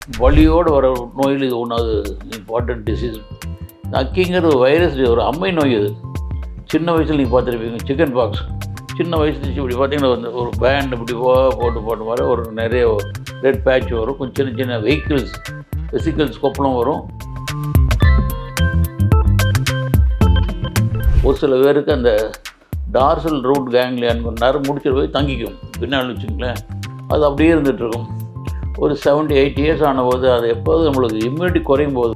வலியோடு வர நோயில் இது ஒன்றாவது இம்பார்ட்டன்ட் டிசீஸ். அக்கிங்கிறது வைரஸ், ஒரு அம்மை நோய். அது சின்ன வயசில் நீங்கள் பார்த்துருப்பீங்க, சிக்கன் பாக்ஸ். சின்ன வயசு இப்படி பார்த்தீங்கன்னா வந்து ஒரு பேண்ட் இப்படி போட்டு வர ஒரு நிறைய ரெட் பேட்ச் வரும். கொஞ்சம் சின்ன சின்ன வெசிக்கல்ஸ் கொப்பளம் வரும். ஒரு சில பேருக்கு அந்த டார்சல் ரூட் கேங்லியான் நரம்பு முடிச்சுட்டு போய் தங்கிக்கும் பின்னால் வச்சுங்களேன். அது அப்படியே இருந்துகிட்ருக்கும். ஒரு 70-80 இயர்ஸ் ஆனபோது அது எப்போது நம்மளுக்கு இம்யூனிட்டி குறையும் போது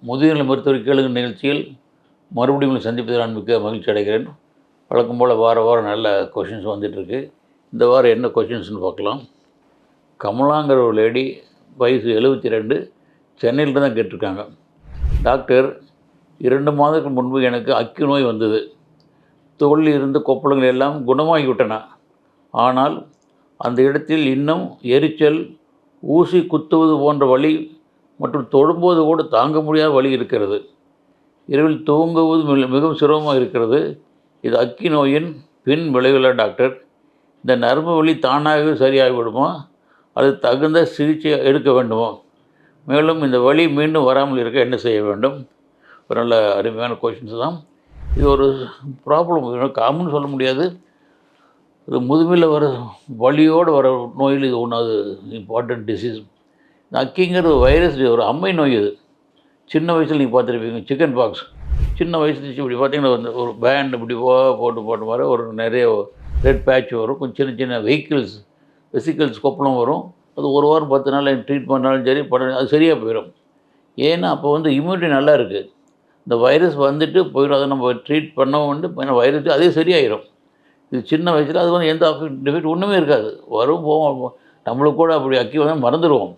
முதியோர்களை மருத்துவர் கேளுங்க நிகழ்ச்சியில் மறுபடியும் உங்களை சந்திப்பதில் நான் மிக்க மகிழ்ச்சி அடைகிறேன். வழக்கம் போல் வாரம் நல்ல கொஷின்ஸ் வந்துட்டுருக்கு. இந்த வாரம் என்ன கொஷின்ஸ்னு பார்க்கலாம். கமலாங்கிற ஒரு லேடி, வயசு 72, சென்னையில் தான் கேட்டிருக்காங்க. டாக்டர், 2 மாதத்துக்கு முன்பு எனக்கு அக்கி நோய் வந்தது. தோலில் இருந்த கொப்பளங்கள் எல்லாம் குணமாகிவிட்டன. ஆனால் அந்த இடத்தில் இன்னும் எரிச்சல், ஊசி குத்துவது போன்ற வலி மற்றும் தொடும்போது கூட தாங்க முடியாத வலி இருக்கிறது. இரவில் தூங்குவது மிகவும் சிரமமாக இருக்கிறது. இது அக்கி நோயின் பின் விளைவுகளா டாக்டர்? இந்த நரம்பு வலி தானாகவே சரியாகிவிடுமா அது தகுந்த சிகிச்சை எடுக்க வேண்டுமோ? மேலும் இந்த வலி மீண்டும் வராமல் இருக்க என்ன செய்ய வேண்டும்? ஒரு நல்ல அருமையான கொஷின்ஸ் தான். இது ஒரு ப்ராப்ளம், காமன் சொல்ல முடியாது. இது முதுமையில் வர வலியோடு வர நோயில் இது ஒன்றாவது இம்பார்ட்டன்ட் டிசீஸ். அக்கிங்கிறது வைரஸ், ஒரு அம்மை நோய். அது சின்ன வயசில் நீங்கள் பார்த்துருப்பீங்க, சிக்கன் பாக்ஸ். சின்ன வயசு இப்படி பார்த்தீங்கன்னா வந்து ஒரு பேண்ட் இப்படி போட்டு வர ஒரு நிறைய ரெட் பேட்ச் வரும். கொஞ்சம் சின்ன சின்ன வெசிக்கல்ஸ் கொப்பளம் வரும். அது ஒரு வாரம் 10 நாள் ட்ரீட் பண்ணாலும் சரி அது சரியாக போயிடும். ஏன்னா அப்போ வந்து இம்யூனிட்டி நல்லா இருக்குது. இந்த வைரஸ் வந்துட்டு போயிடும். அதை நம்ம ட்ரீட் பண்ணவும் வந்து வைரஸ் அதே சரியாயிடும். இது சின்ன வயசில் அது வந்து எந்த டிஃபெக்ட் ஒன்றுமே இருக்காது. வரும் போவோம், நம்மளுக்கு கூட அப்படி அக்கி வந்து மறந்துடுவோம்.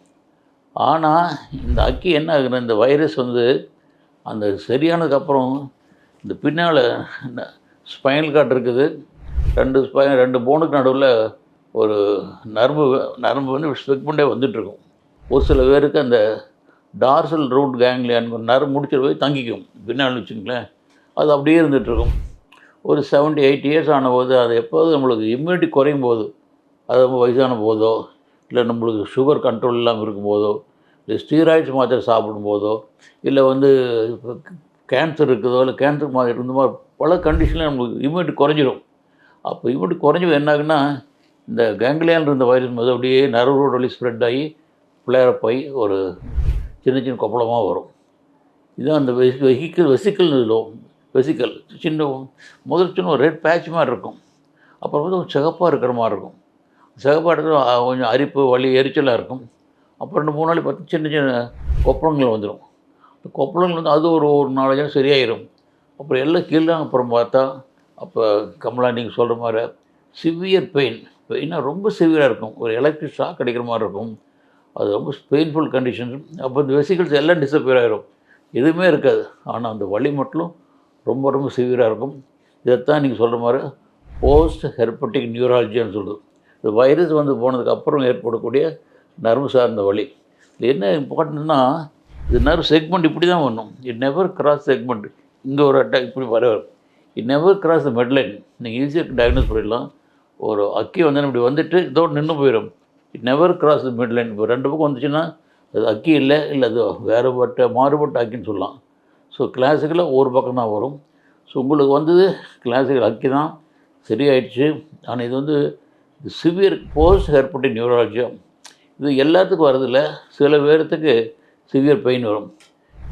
ஆனால் இந்த அக்கி என்ன ஆகுதுன்னா, இந்த வைரஸ் வந்து அந்த சரியானதுக்கப்புறம் இந்த பின்னால் ஸ்பைனல் கார்டு இருக்குது. 2 போனுக்கு நடுவில் ஒரு நரம்பு வந்து செக்மெண்டே வந்துட்டுருக்கும். ஒரு சில பேருக்கு அந்த டார்சல் ரூட் கேங்லியான் நரம்பு முடிச்சுட்டு போய் தங்கிக்கும் பின்னால் வச்சுங்களேன். அது அப்படியே இருந்துகிட்ருக்கும். ஒரு 70-80 இயர்ஸ் ஆனபோது அது எப்போது நம்மளுக்கு இம்யூனிட்டி குறையும் போது, அது நம்ம வயசான போதோ, இல்லை நம்மளுக்கு சுகர் கண்ட்ரோல் இல்லாமல் இருக்கும்போதோ, இல்லை ஸ்டீராய்ட்ஸ் மாத்திரை சாப்பிடும்போதோ, இல்லை வந்து கேன்சர் இருக்குதோ, இல்லை கேன்சர் மாதிரி இந்த மாதிரி பல கண்டிஷனில் நம்மளுக்கு இம்யூனிட்டி குறைஞ்சிடும். அப்போ இம்யூனிட்டி குறைஞ்சி என்ன ஆகுன்னா, இந்த கேங்லியான் இருந்த வைரஸ் போது அப்படியே நரம்பு வழி ஸ்ப்ரெட் ஆகி ஃப்ளேரப் ஆகி ஒரு சின்ன கொப்பளமாக வரும். இதுதான் அந்த வெசிக்கல் சின்ன ஒரு ரெட் பேட்ச் மாதிரி இருக்கும். அப்புறம் வந்து கொஞ்சம் சிகப்பாக இருக்கிற மாதிரி இருக்கும். சிகப்பாக இருக்கிற கொஞ்சம் அரிப்பு, வலி, எரிச்சலாக இருக்கும். அப்புறம் 2-3 நாள் பார்த்து சின்ன கொப்பளங்கள் வந்துடும். இந்த கொப்பளங்கள் வந்து அது ஒரு 4 நாள் சரியாயிடும். அப்புறம் எல்லாம் கீழே அப்புறம் பார்த்தா, அப்போ கமலா நீங்கள் சொல்கிற மாதிரி சிவியர் பெயினாக ரொம்ப சிவியராக இருக்கும். ஒரு எலக்ட்ரிக் ஷாக் அடிக்கிற மாதிரி இருக்கும். அது ரொம்ப பெயின்ஃபுல் கண்டிஷன்ஸ். அப்போ இந்த வெசிக்கல்ஸ் எல்லாம் டிஸப்பியர் ஆகிடும், எதுவுமே இருக்காது. ஆனால் அந்த வலி மட்டும் ரொம்ப சிவியராக இருக்கும். இதைத்தான் நீங்கள் சொல்கிற மாதிரி போஸ்ட் ஹெர்பட்டிக் நியூராலஜின்னு சொல்லுது. இந்த வைரஸ் வந்து போனதுக்கப்புறம் ஏற்படக்கூடிய நர்வு சார்ந்த வலி. இது என்ன இம்பார்ட்டன்ட்னா, இது நர்வ் செக்மெண்ட் இப்படி தான் வரணும். It never cross segment. இங்கே ஒரு அட்டாக் இப்படி வரும். It never cross the Medline. நீங்கள் ஈஸியாக டயக்னோஸ் பண்ணிடலாம். ஒரு அக்கி வந்து இப்படி வந்துட்டு இதோடு நின்று போயிடும். It never cross the midline. இப்போ 2 பக்கம் வந்துச்சுன்னா அது அக்கி இல்லை அது மாறுபட்ட அக்கின்னு சொல்லலாம். ஸோ கிளாசிக்கலாக ஒரு பக்கம் தான் வரும். ஸோ உங்களுக்கு வந்தது கிளாசிக்கல் அக்கி தான், சரியாயிடுச்சு. ஆனால் இது வந்து சிவியர் போஸ்ட் ஹெர்பட்டிக் நியூராலஜியா. இது எல்லாத்துக்கும் வரதில்லை. சில பேர்த்துக்கு சிவியர் பெயின் வரும்.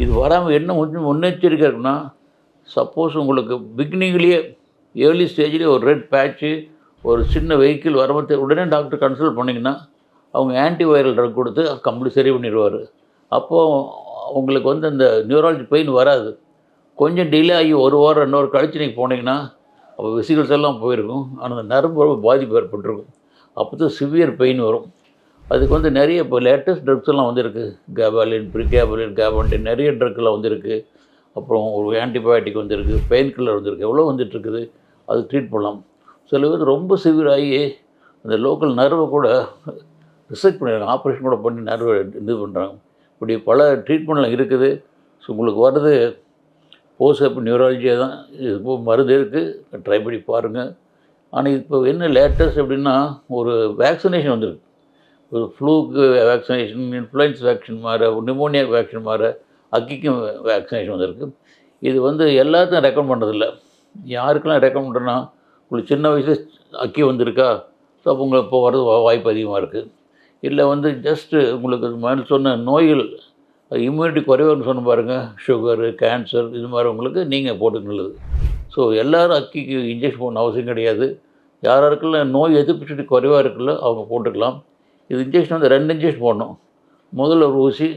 இது வராமல் என்ன முன்னெச்சரிக்கை இருக்குன்னா, சப்போஸ் உங்களுக்கு பிகினிங்லேயே ஏர்லி ஸ்டேஜ்லேயே ஒரு ரெட் பேட்ச்சு, ஒரு சின்ன வெஹிக்கிள் வரும்போது உடனே டாக்டர் கன்சல்ட் பண்ணிங்கன்னா அவங்க ஆன்டிவைரல் ட்ரக் கொடுத்து கம்ப்ளீட் சரி பண்ணிடுவார். அப்போது உங்களுக்கு வந்து அந்த நியூராலஜி பெயின் வராது. கொஞ்சம் டிலே ஆகி 1 வாரம் 2 வாரம் கழித்து நீங்கள் போனீங்கன்னா அப்போ வெசிகல்ஸ் எல்லாம் போயிருக்கும். ஆனால் அந்த நரம்பு ரொம்ப பாதிப்பு ஏற்பட்டிருக்கும். அப்போ தான் சிவியர் பெயின் வரும். அதுக்கு வந்து நிறைய இப்போ லேட்டஸ்ட் ட்ரக்ஸ் எல்லாம் வந்துருக்கு. கேபாலின், ப்ரிகேபலின், கேபான்டின், நிறைய ட்ரக்லாம் வந்துருக்கு. அப்புறம் ஒரு ஆன்டிபயோட்டிக் வந்துருக்கு, பெயின் கில்லர் வந்துருக்கு, எவ்வளோ வந்துட்டுருக்குது. அது ட்ரீட் பண்ணலாம். சில பேர் ரொம்ப சிவியர் ஆகி அந்த லோக்கல் நர்வை கூட ரிசெக்ட் பண்ணிடுறாங்க. ஆப்ரேஷன் கூட பண்ணி நர்வை இது பண்ணுறாங்க. இப்படி பல ட்ரீட்மெண்ட்லாம் இருக்குது. ஸோ உங்களுக்கு வர்றது போஸ்ட் ஆப் நியூராலஜியாக தான். இது இப்போ மருந்து இருக்குது, ட்ரை பண்ணி பாருங்கள். ஆனால் இப்போ என்ன லேட்டஸ்ட் அப்படின்னா, ஒரு வேக்சினேஷன் வந்திருக்கு. ஒரு ஃப்ளூக்கு வேக்சினேஷன், இன்ஃப்ளூயன்ஸ் வேக்சின் மாற, நிமோனியா வேக்சின் மாற, அக்கிக்கும் வேக்சினேஷன் வந்திருக்கு. இது வந்து எல்லாத்தையும் ரெக்கமெண்ட் பண்ணுறதில்ல. யாருக்கெல்லாம் ரெக்கமெண்ட் பண்ணுறேன்னா, உங்களுக்கு சின்ன வயசில் அக்கி வந்திருக்கா, ஸோ அப்போ உங்களுக்கு இப்போ வர்றது வாய்ப்பு அதிகமாக இருக்குது. இல்லை வந்து ஜஸ்ட்டு உங்களுக்கு மேலே சொன்ன நோய்கள் இம்யூனிட்டி குறைவான்னு சொன்ன பாருங்கள், சுகரு, கேன்சர் இது மாதிரி உங்களுக்கு நீங்கள் போட்டுக்க நல்லது. ஸோ எல்லோரும் அக்கிக்கு இன்ஜெக்ஷன் போடணும் அவசியம் கிடையாது. யாராருக்கெல்லாம் நோய் எதிர்ப்பு சக்தி குறைவாக இருக்குல்ல அவங்க போட்டுக்கலாம். இது இன்ஜெக்ஷன் வந்து 2 இன்ஜெக்ஷன் போடணும். முதல்ல ஒரு ஊசி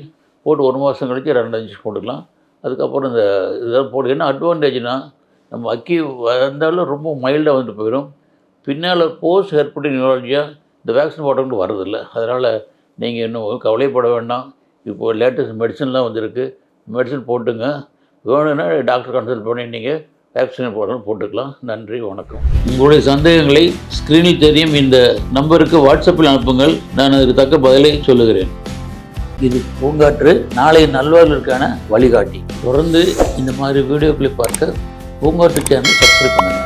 போட்டு 1 மாதம் கழித்து 2 இன்ஜெக்ஷன் போட்டுக்கலாம். அதுக்கப்புறம் இந்த இதெல்லாம் போட்டு என்ன அட்வான்டேஜ்னால், நம்ம அக்கி வந்தாலும் ரொம்ப மைல்டாக வந்துட்டு போயிடும். பின்னால் போஸ்ட் ஹெர்பேட்டிக் நியூராலஜியாக இந்த வேக்சின் போட்டவங்களுக்கு வர்றதில்ல. அதனால் நீங்கள் இன்னும் கவலைப்பட வேண்டாம். இப்போது லேட்டஸ்ட் மெடிசன்லாம் வந்திருக்கு. மெடிசன் போட்டுங்க. வேணும்னா டாக்டர் கன்சல்ட் பண்ணி நீங்கள் வேக்சின் போட்டுக்கலாம். நன்றி, வணக்கம். உங்களுடைய சந்தேகங்களை ஸ்க்ரீனில் தெரியும் இந்த நம்பருக்கு வாட்ஸ்அப்பில் அனுப்புங்கள். நான் அதுக்கு தக்க பதிலை சொல்லுகிறேன். இது பூங்காற்று, நாளை நல்வாழ்விற்கான வழிகாட்டி. தொடர்ந்து இந்த மாதிரி வீடியோக்களை பார்க்க பூங்காற்று சேனல் சப்ஸ்கிரைப் பண்ணுங்கள்.